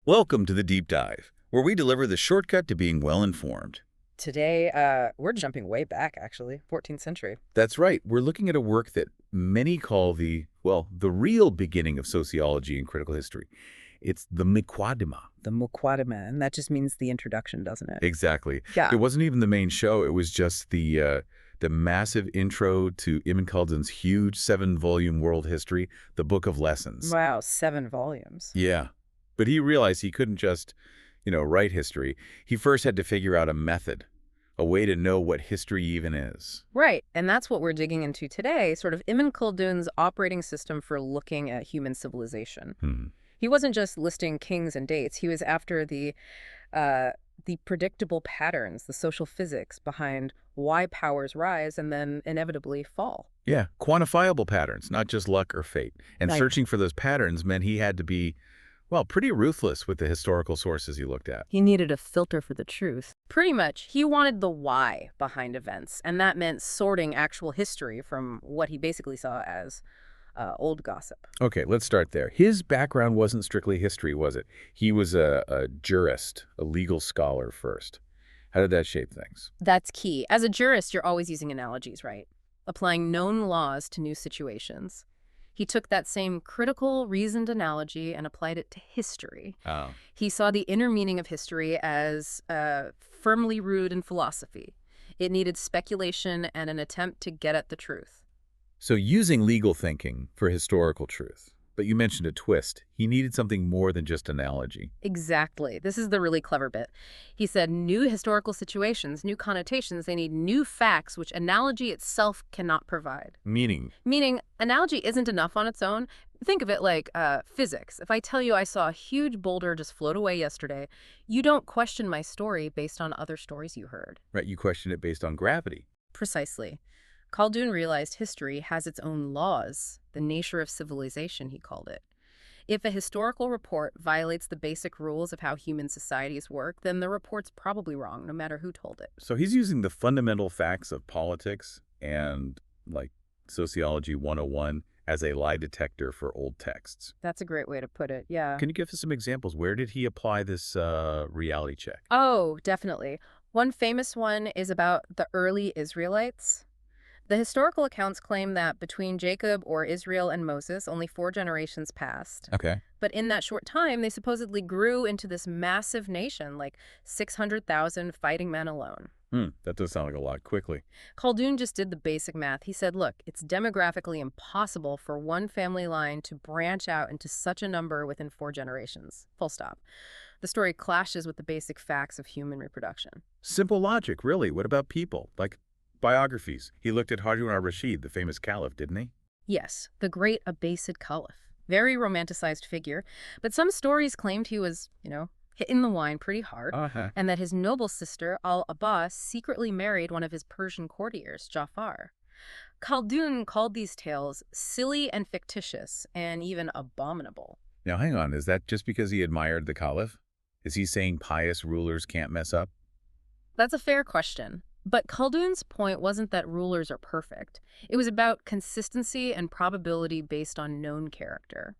Welcome to the Deep Dive, where we deliver the shortcut to being well-informed. Today, we're jumping way back, actually, 14th century. That's right, we're looking at a work that many call the real beginning of sociology and critical history. It's the Muqaddimah. The Muqaddimah, and that just means the introduction, doesn't it? Exactly. Yeah. It wasn't even the main show, it was just the massive intro to Ibn Khaldun's huge 7-volume world history, the Book of Lessons. Wow, 7 volumes. Yeah. But he realized he couldn't just, write history. He first had to figure out a method, a way to know what history even is. Right, and that's what we're digging into today, sort of Ibn Khaldun's operating system for looking at human civilization. He wasn't just listing kings and dates. He was after the predictable patterns, the social physics behind why powers rise and then inevitably fall. Yeah, quantifiable patterns, not just luck or fate. And Right. searching for those patterns meant he had to be, pretty ruthless with the historical sources he looked at. He needed a filter for the truth. Pretty much, he wanted the why behind events, and that meant sorting actual history from what he basically saw as old gossip. Okay, let's start there. His background wasn't strictly history, was it? He was a jurist, a legal scholar first. How did that shape things? That's key. As a jurist, you're always using analogies, right? Applying known laws to new situations. He took that same critical, reasoned analogy and applied it to history. Oh. He saw the inner meaning of history as firmly rooted in philosophy. It needed speculation and an attempt to get at the truth. So using legal thinking for historical truth. But you mentioned a twist. He needed something more than just analogy. Exactly. This is the really clever bit. He said new historical situations, new connotations, they need new facts which analogy itself cannot provide. Meaning? Meaning, analogy isn't enough on its own. Think of it like physics. If I tell you I saw a huge boulder just float away yesterday, you don't question my story based on other stories you heard. Right, you question it based on gravity. Precisely. Khaldun realized history has its own laws, the nature of civilization, he called it. If a historical report violates the basic rules of how human societies work, then the report's probably wrong, no matter who told it. So he's using the fundamental facts of politics and, Sociology 101 as a lie detector for old texts. That's a great way to put it, yeah. Can you give us some examples? Where did he apply this reality check? Oh, definitely. One famous one is about the early Israelites. The historical accounts claim that between Jacob or Israel and Moses, only 4 generations passed. Okay. But in that short time, they supposedly grew into this massive nation, like 600,000 fighting men alone. That does sound like a lot quickly. Khaldun just did the basic math. He said, look, it's demographically impossible for one family line to branch out into such a number within 4 generations. Full stop. The story clashes with the basic facts of human reproduction. Simple logic, really. What about people? Like biographies. He looked at Harun al-Rashid, the famous caliph, didn't he? Yes, the great Abbasid Caliph. Very romanticized figure, but some stories claimed he was, hitting the wine pretty hard, and that his noble sister, Al-Abbas, secretly married one of his Persian courtiers, Jafar. Khaldun called these tales silly and fictitious, and even abominable. Now, hang on. Is that just because he admired the caliph? Is he saying pious rulers can't mess up? That's a fair question. But Khaldun's point wasn't that rulers are perfect. It was about consistency and probability based on known character.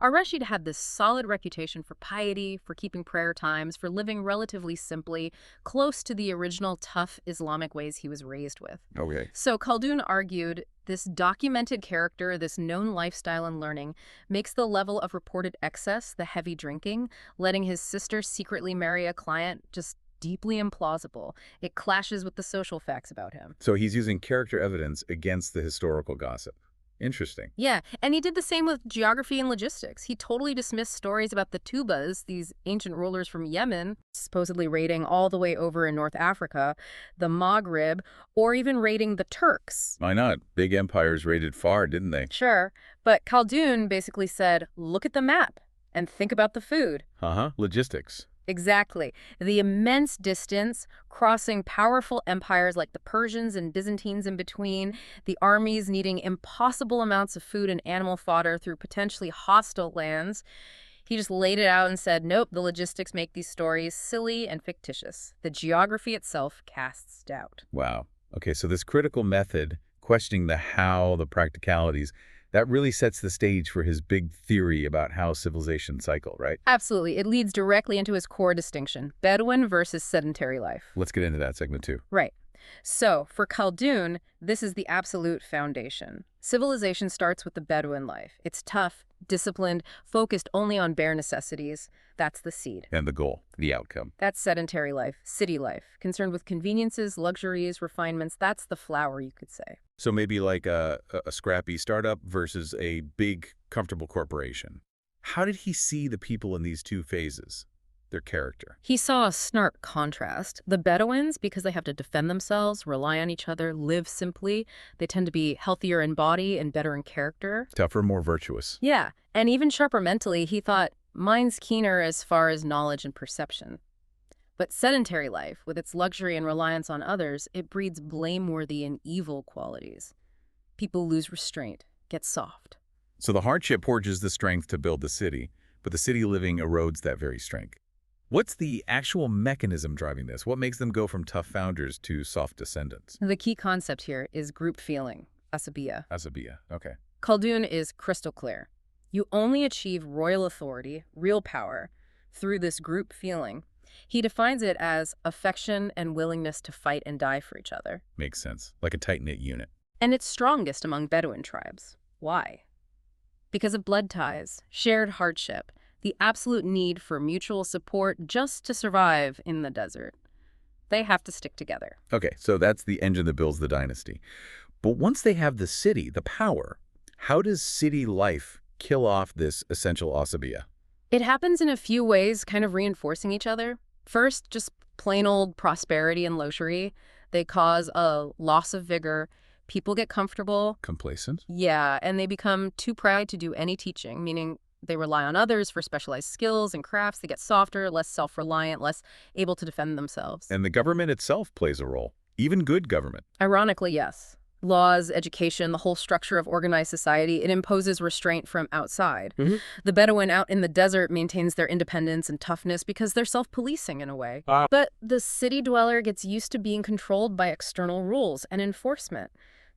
Al-Rashid had this solid reputation for piety, for keeping prayer times, for living relatively simply, close to the original tough Islamic ways he was raised with. Okay. So Khaldun argued this documented character, this known lifestyle and learning, makes the level of reported excess, the heavy drinking, letting his sister secretly marry a client, just deeply implausible. It clashes with the social facts about him. So he's using character evidence against the historical gossip. Interesting. Yeah, and he did the same with geography and logistics. He totally dismissed stories about the Tubas, these ancient rulers from Yemen, supposedly raiding all the way over in North Africa, the Maghrib, or even raiding the Turks. Why not? Big empires raided far, didn't they? Sure, but Khaldun basically said, look at the map and think about the food. Logistics. Exactly. The immense distance, crossing powerful empires like the Persians and Byzantines in between, the armies needing impossible amounts of food and animal fodder through potentially hostile lands. He just laid it out and said, nope, the logistics make these stories silly and fictitious. The geography itself casts doubt. Wow. Okay, so this critical method, questioning the how, the practicalities, That really sets the stage for his big theory about how civilizations cycle, right? Absolutely. It leads directly into his core distinction, Bedouin versus sedentary life. Let's get into that segment too. Right. So, for Khaldun, this is the absolute foundation. Civilization starts with the Bedouin life. It's tough, disciplined, focused only on bare necessities. That's the seed. And the goal, the outcome. That's sedentary life, city life, concerned with conveniences, luxuries, refinements. That's the flower, you could say. So maybe like a scrappy startup versus a big, comfortable corporation. How did he see the people in these two phases, their character? He saw a stark contrast. The Bedouins, because they have to defend themselves, rely on each other, live simply, they tend to be healthier in body and better in character. Tougher, more virtuous. Yeah, and even sharper mentally, he thought, mine's keener as far as knowledge and perception. But sedentary life, with its luxury and reliance on others, it breeds blameworthy and evil qualities. People lose restraint, get soft. So the hardship forges the strength to build the city, but the city living erodes that very strength. What's the actual mechanism driving this? What makes them go from tough founders to soft descendants? The key concept here is group feeling, ʿasabiyyah. ʿasabiyyah, okay. Khaldun is crystal clear. You only achieve royal authority, real power, through this group feeling. He defines it as affection and willingness to fight and die for each other. Makes sense, like a tight-knit unit. And it's strongest among Bedouin tribes. Why? Because of blood ties, shared hardship, the absolute need for mutual support just to survive in the desert. They have to stick together. Okay, so that's the engine that builds the dynasty. But once they have the city, the power, how does city life kill off this essential ʿasabiyyah? It happens in a few ways, kind of reinforcing each other. First, just plain old prosperity and luxury. They cause a loss of vigor. People get comfortable. Complacent? Yeah, and they become too proud to do any teaching, meaning they rely on others for specialized skills and crafts. They get softer, less self-reliant, less able to defend themselves. And the government itself plays a role, even good government. Ironically, yes. Laws, education, the whole structure of organized society, it imposes restraint from outside. The Bedouin out in the desert maintains their independence and toughness because they're self-policing in a way. But the city dweller gets used to being controlled by external rules and enforcement.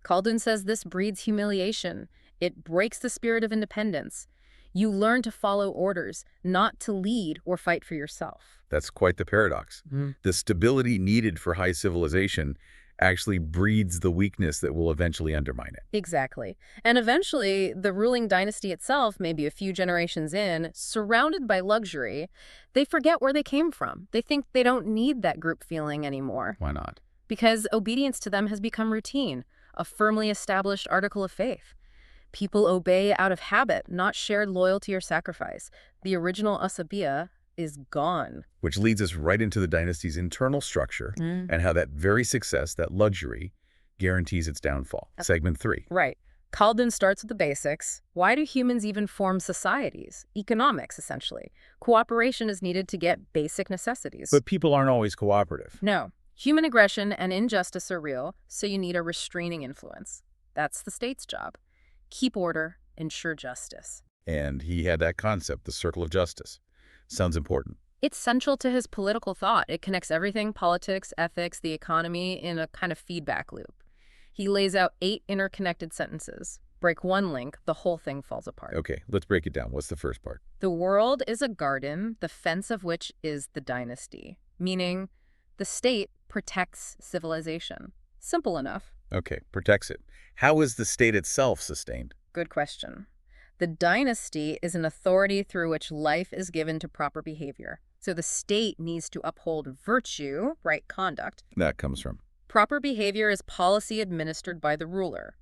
Khaldun says this breeds humiliation. It breaks the spirit of independence. You learn to follow orders, not to lead or fight for yourself. That's quite the paradox. The stability needed for high civilization actually breeds the weakness that will eventually undermine it. Exactly. And eventually, the ruling dynasty itself, maybe a few generations in, surrounded by luxury, they forget where they came from. They think they don't need that group feeling anymore. Why not? Because obedience to them has become routine, a firmly established article of faith. People obey out of habit, not shared loyalty or sacrifice. The original ʿasabiyyah is gone. Which leads us right into the dynasty's internal structure and how that very success, that luxury, guarantees its downfall. Segment 3. Right. Khaldun starts with the basics. Why do humans even form societies? Economics, essentially. Cooperation is needed to get basic necessities. But people aren't always cooperative. No. Human aggression and injustice are real, so you need a restraining influence. That's the state's job. Keep order, ensure justice. And he had that concept, the circle of justice. Sounds important. It's central to his political thought. It connects everything, politics, ethics, the economy, in a kind of feedback loop. He lays out 8 interconnected sentences. Break one link, the whole thing falls apart. Okay, let's break it down. What's the first part? The world is a garden, the fence of which is the dynasty, meaning the state protects civilization. Simple enough. Okay, protects it. How is the state itself sustained? Good question. The dynasty is an authority through which life is given to proper behavior. So the state needs to uphold virtue, right conduct. That comes from? Proper behavior is policy administered by the ruler.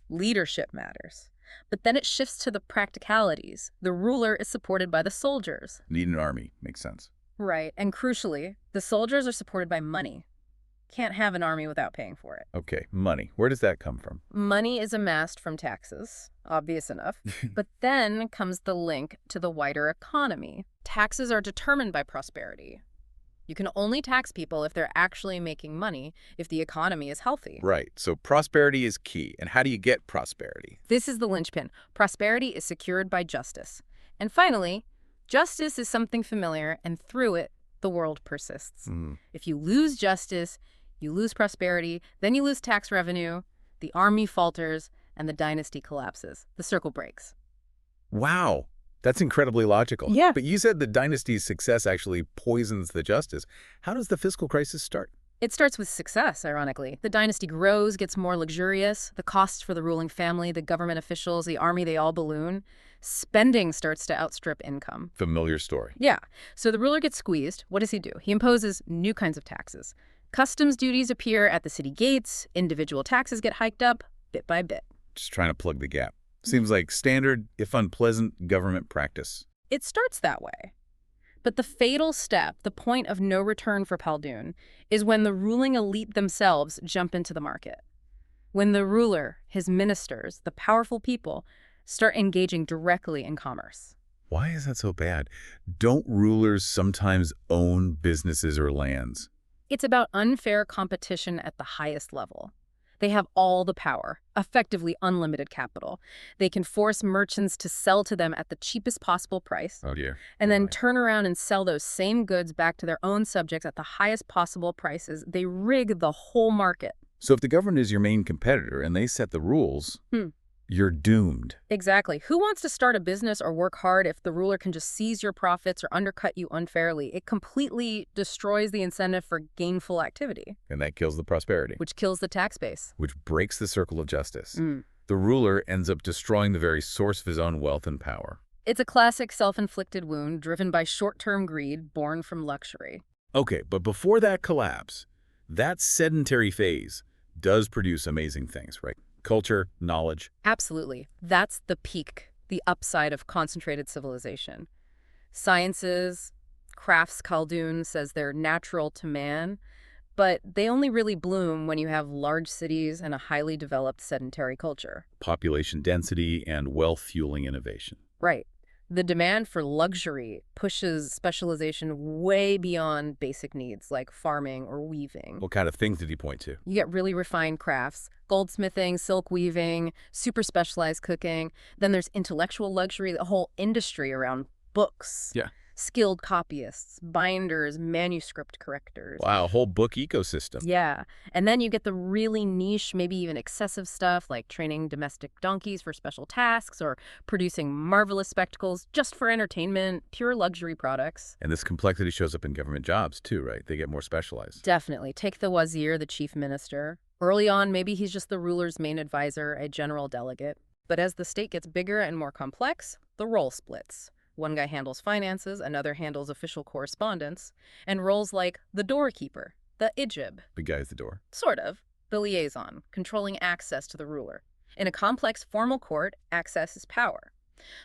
Leadership matters. But then it shifts to the practicalities. The ruler is supported by the soldiers. Need an army. Makes sense. Right. And crucially, the soldiers are supported by money. Can't have an army without paying for it. Okay, money. Where does that come from? Money is amassed from taxes, obvious enough. But then comes the link to the wider economy. Taxes are determined by prosperity. You can only tax people if they're actually making money, if the economy is healthy. Right, so prosperity is key. And how do you get prosperity? This is the linchpin. Prosperity is secured by justice. And finally, justice is something familiar, and through it, the world persists. If you lose justice, you lose prosperity, then you lose tax revenue, the army falters, and the dynasty collapses. The circle breaks. Wow, that's incredibly logical. Yeah. But you said the dynasty's success actually poisons the justice. How does the fiscal crisis start? It starts with success, ironically. The dynasty grows, gets more luxurious. The costs for the ruling family, the government officials, the army, they all balloon. Spending starts to outstrip income. Familiar story. Yeah. So the ruler gets squeezed. What does he do? He imposes new kinds of taxes. Customs duties appear at the city gates. Individual taxes get hiked up bit by bit. Just trying to plug the gap. Seems like standard, if unpleasant, government practice. It starts that way. But the fatal step, the point of no return for Khaldun, is when the ruling elite themselves jump into the market. When the ruler, his ministers, the powerful people, start engaging directly in commerce. Why is that so bad? Don't rulers sometimes own businesses or lands? It's about unfair competition at the highest level. They have all the power, effectively unlimited capital. They can force merchants to sell to them at the cheapest possible price, Oh dear. and then turn around and sell those same goods back to their own subjects at the highest possible prices. They rig the whole market. So if the government is your main competitor and they set the rules, you're doomed. Exactly. Who wants to start a business or work hard if the ruler can just seize your profits or undercut you unfairly? It completely destroys the incentive for gainful activity. And that kills the prosperity. Which kills the tax base. Which breaks the circle of justice. The ruler ends up destroying the very source of his own wealth and power. It's a classic self-inflicted wound driven by short-term greed born from luxury. Okay, but before that collapse, that sedentary phase does produce amazing things, right? Culture, knowledge. Absolutely. That's the peak, the upside of concentrated civilization. Sciences, crafts, Khaldun says they're natural to man, but they only really bloom when you have large cities and a highly developed sedentary culture. Population density and wealth fueling innovation. Right. The demand for luxury pushes specialization way beyond basic needs like farming or weaving. What kind of things did he point to? You get really refined crafts, goldsmithing, silk weaving, super specialized cooking. Then there's intellectual luxury, the whole industry around books. Yeah. Skilled copyists, binders, manuscript correctors. Wow, a whole book ecosystem. Yeah. And then you get the really niche, maybe even excessive stuff like training domestic donkeys for special tasks or producing marvelous spectacles just for entertainment, pure luxury products. And this complexity shows up in government jobs too, right? They get more specialized. Definitely. Take the wazir, the chief minister. Early on, maybe he's just the ruler's main advisor, a general delegate. But as the state gets bigger and more complex, the role splits. One guy handles finances, another handles official correspondence, and roles like the doorkeeper, the ijib. Big guy is the door. Sort of. The liaison, controlling access to the ruler. In a complex formal court, access is power.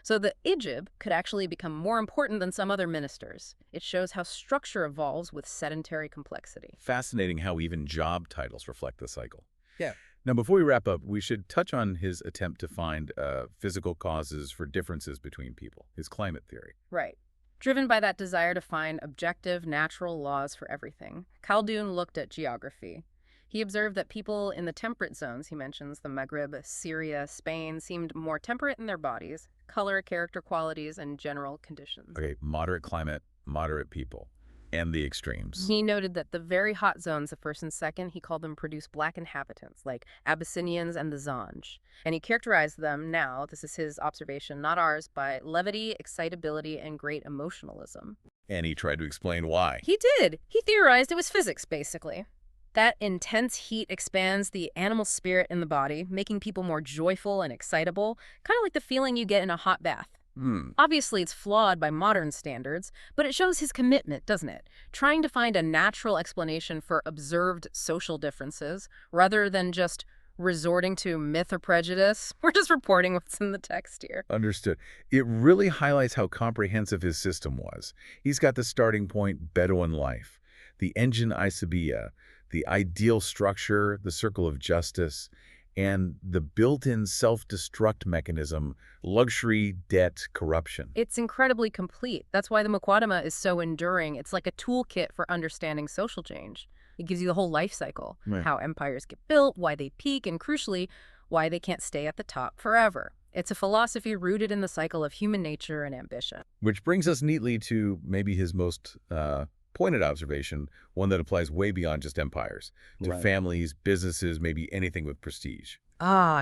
So the ijib could actually become more important than some other ministers. It shows how structure evolves with sedentary complexity. Fascinating how even job titles reflect the cycle. Yeah. Now, before we wrap up, we should touch on his attempt to find physical causes for differences between people, his climate theory. Right. Driven by that desire to find objective, natural laws for everything, Khaldun looked at geography. He observed that people in the temperate zones, he mentions the Maghreb, Syria, Spain, seemed more temperate in their bodies, color, character qualities, and general conditions. Okay, moderate climate, moderate people, and the extremes. He noted that the very hot zones, the first and second, he called them produce black inhabitants, like Abyssinians and the Zanj. And he characterized them now, this is his observation, not ours, by levity, excitability, and great emotionalism. And he tried to explain why. He did. He theorized it was physics, basically. That intense heat expands the animal spirit in the body, making people more joyful and excitable, kind of like the feeling you get in a hot bath. Obviously, it's flawed by modern standards, but it shows his commitment, doesn't it? Trying to find a natural explanation for observed social differences, rather than just resorting to myth or prejudice. We're just reporting what's in the text here. Understood. It really highlights how comprehensive his system was. He's got the starting point, Bedouin life, the engine ʿasabiyyah, the ideal structure, the circle of justice, and the built-in self-destruct mechanism, luxury, debt, corruption. It's incredibly complete. That's why the Muqaddimah is so enduring. It's like a toolkit for understanding social change. It gives you the whole life cycle, how empires get built, why they peak, and crucially, why they can't stay at the top forever. It's a philosophy rooted in the cycle of human nature and ambition. Which brings us neatly to maybe his most pointed observation, one that applies way beyond just empires, to families, businesses, maybe anything with prestige. Ah,